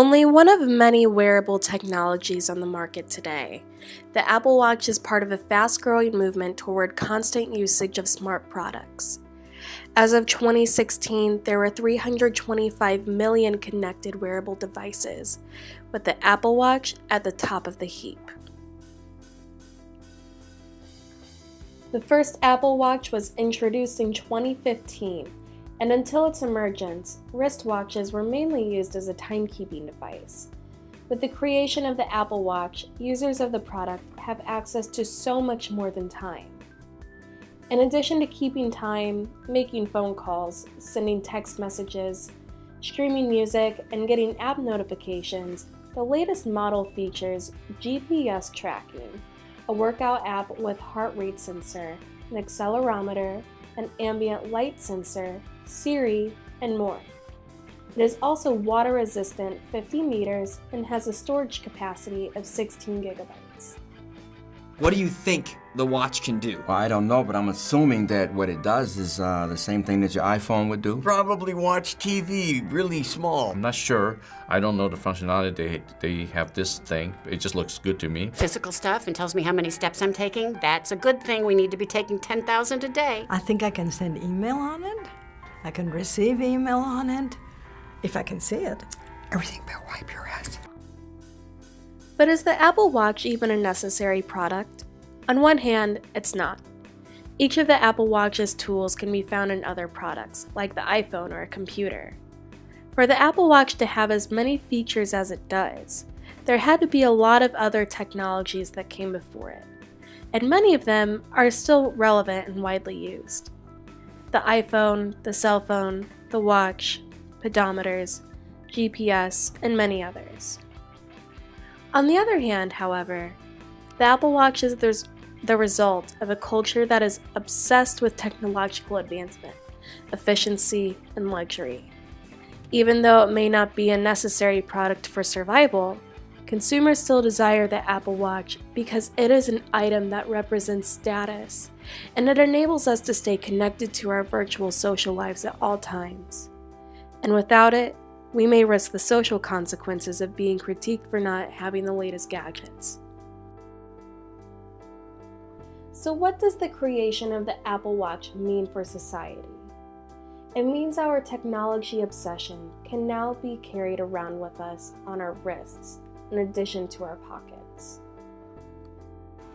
Only one of many wearable technologies on the market today, the Apple Watch is part of a fast-growing movement toward constant usage of smart products. As of 2016, there were 325 million connected wearable devices, with the Apple Watch at the top of the heap. The first Apple Watch was introduced in 2015, and until its emergence, wristwatches were mainly used as a timekeeping device. With the creation of the Apple Watch, users of the product have access to so much more than time. In addition to keeping time, making phone calls, sending text messages, streaming music, and getting app notifications, the latest model features GPS tracking, a workout app with heart rate sensor, an accelerometer, an ambient light sensor, Siri, and more. It is also water resistant 50 meters and has a storage capacity of 16 gigabytes. What do you think the watch can do? Well, I don't know, but I'm assuming that what it does is the same thing that your iPhone would do. Probably watch TV really small. I'm not sure. I don't know the functionality. They have this thing. It just looks good to me. Physical stuff and tells me how many steps I'm taking. That's a good thing. We need to be taking 10,000 a day. I think I can send email on it. I can receive email on it. If I can see it. Everything but wipe your ass. But is the Apple Watch even a necessary product? On one hand, it's not. Each of the Apple Watch's tools can be found in other products, like the iPhone or a computer. For the Apple Watch to have as many features as it does, there had to be a lot of other technologies that came before it, and many of them are still relevant and widely used. The iPhone, the cell phone, the watch, pedometers, GPS, and many others. On the other hand, however, the Apple Watch is the result of a culture that is obsessed with technological advancement, efficiency, and luxury. Even though it may not be a necessary product for survival, consumers still desire the Apple Watch because it is an item that represents status, and it enables us to stay connected to our virtual social lives at all times. And without it, we may risk the social consequences of being critiqued for not having the latest gadgets. So what does the creation of the Apple Watch mean for society? It means our technology obsession can now be carried around with us on our wrists, in addition to our pockets.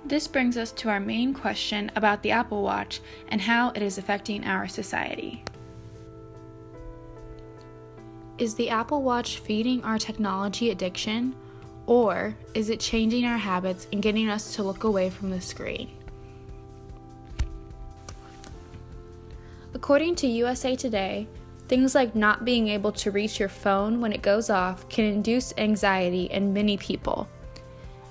This brings us to our main question about the Apple Watch and how it is affecting our society. Is the Apple Watch feeding our technology addiction, or is it changing our habits and getting us to look away from the screen? According to USA Today, things like not being able to reach your phone when it goes off can induce anxiety in many people.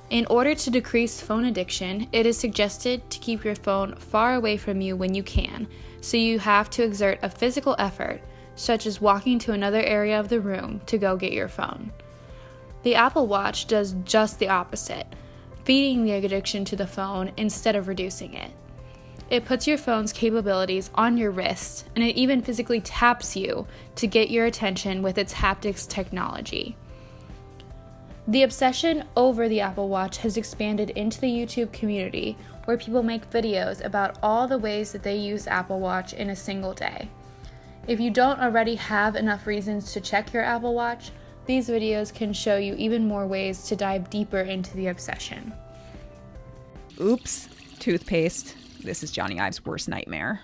In order to decrease phone addiction, it is suggested to keep your phone far away from you when you can, so you have to exert a physical effort, such as walking to another area of the room to go get your phone. The Apple Watch does just the opposite, feeding the addiction to the phone instead of reducing it. It puts your phone's capabilities on your wrist, and it even physically taps you to get your attention with its haptics technology. The obsession over the Apple Watch has expanded into the YouTube community, where people make videos about all the ways that they use Apple Watch in a single day. If you don't already have enough reasons to check your Apple Watch, these videos can show you even more ways to dive deeper into the obsession. Oops, toothpaste. This is Johnny Ive's worst nightmare.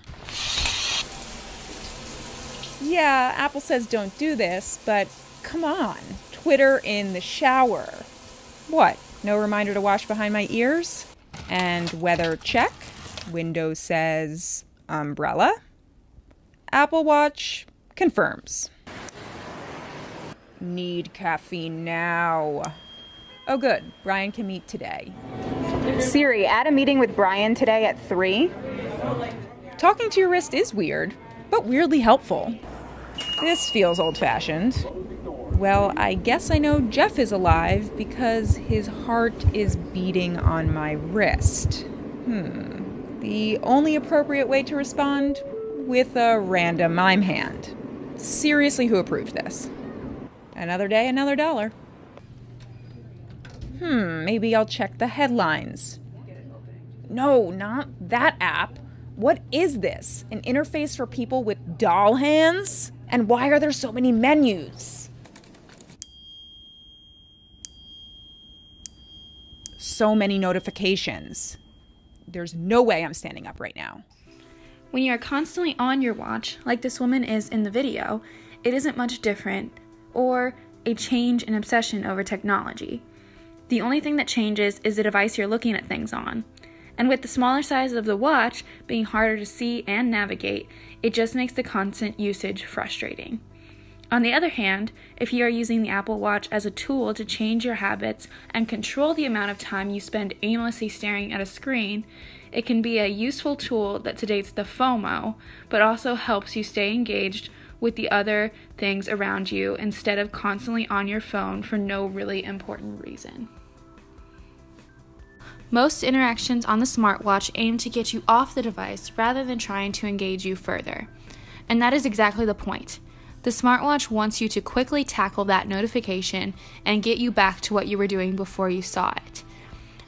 Yeah, Apple says don't do this, but come on. Twitter in the shower. What? No reminder to wash behind my ears? And weather check. Windows says umbrella. Apple Watch confirms. Need caffeine now. Oh good, Brian can meet today. Siri, add a meeting with Brian today at 3. Talking to your wrist is weird, but weirdly helpful. This feels old-fashioned. Well, I guess I know Jeff is alive because his heart is beating on my wrist. The only appropriate way to respond? With a random mime hand. Seriously, who approved this? Another day, another dollar. Maybe I'll check the headlines. No, not that app. What is this? An interface for people with doll hands? And why are there so many menus? So many notifications. There's no way I'm standing up right now. When you are constantly on your watch, like this woman is in the video, it isn't much different or a change in obsession over technology. The only thing that changes is the device you're looking at things on. And with the smaller size of the watch being harder to see and navigate, it just makes the constant usage frustrating. On the other hand, if you are using the Apple Watch as a tool to change your habits and control the amount of time you spend aimlessly staring at a screen, it can be a useful tool that sedates the FOMO, but also helps you stay engaged with the other things around you instead of constantly on your phone for no really important reason. Most interactions on the smartwatch aim to get you off the device rather than trying to engage you further. And that is exactly the point. The smartwatch wants you to quickly tackle that notification and get you back to what you were doing before you saw it.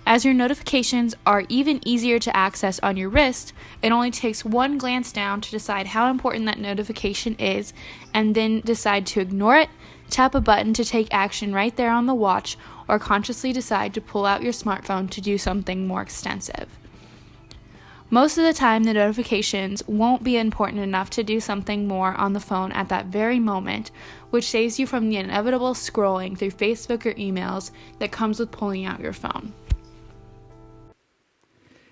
As your notifications are even easier to access on your wrist, it only takes one glance down to decide how important that notification is and then decide to ignore it, tap a button to take action right there on the watch, or consciously decide to pull out your smartphone to do something more extensive. Most of the time, the notifications won't be important enough to do something more on the phone at that very moment, which saves you from the inevitable scrolling through Facebook or emails that comes with pulling out your phone.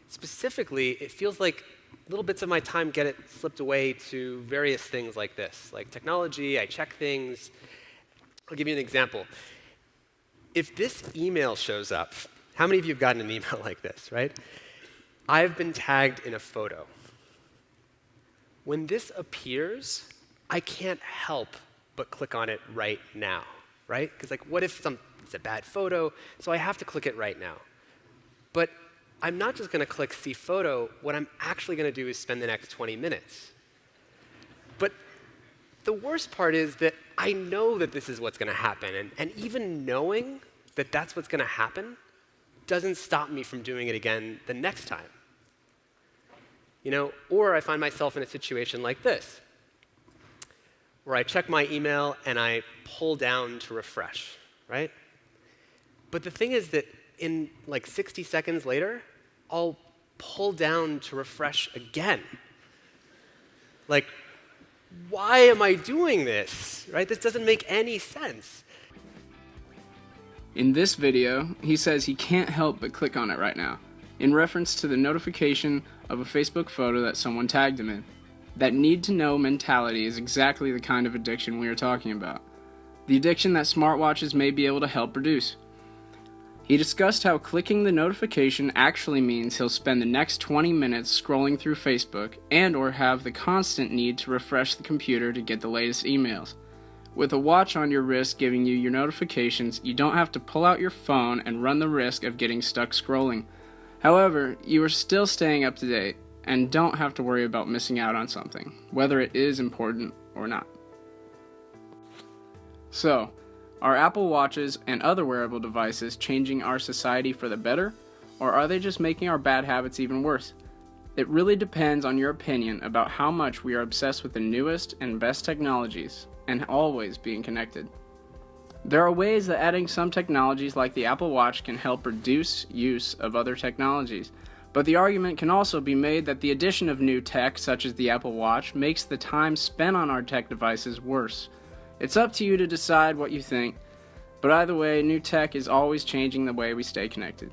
Specifically, it feels like little bits of my time get it slipped away to various things like this, like technology. I check things. I'll give you an example. If this email shows up, how many of you have gotten an email like this, right? I've been tagged in a photo. When this appears, I can't help but click on it right now, right? Because like, what if it's a bad photo? So I have to click it right now. But I'm not just going to click see photo. What I'm actually going to do is spend the next 20 minutes. But the worst part is that I know that this is what's going to happen. And even knowing that that's what's going to happen doesn't stop me from doing it again the next time. You know, or I find myself in a situation like this, where I check my email and I pull down to refresh, right? But the thing is that in like 60 seconds later, I'll pull down to refresh again. Like, why am I doing this, right? This doesn't make any sense. In this video, he says he can't help but click on it right now, in reference to the notification of a Facebook photo that someone tagged him in. That need-to-know mentality is exactly the kind of addiction we are talking about. The addiction that smartwatches may be able to help reduce. He discussed how clicking the notification actually means he'll spend the next 20 minutes scrolling through Facebook and or have the constant need to refresh the computer to get the latest emails. With a watch on your wrist giving you your notifications, you don't have to pull out your phone and run the risk of getting stuck scrolling. However, you are still staying up to date and don't have to worry about missing out on something, whether it is important or not. So, are Apple Watches and other wearable devices changing our society for the better, or are they just making our bad habits even worse? It really depends on your opinion about how much we are obsessed with the newest and best technologies and always being connected. There are ways that adding some technologies like the Apple Watch can help reduce use of other technologies, but the argument can also be made that the addition of new tech such as the Apple Watch makes the time spent on our tech devices worse. It's up to you to decide what you think, but either way, new tech is always changing the way we stay connected.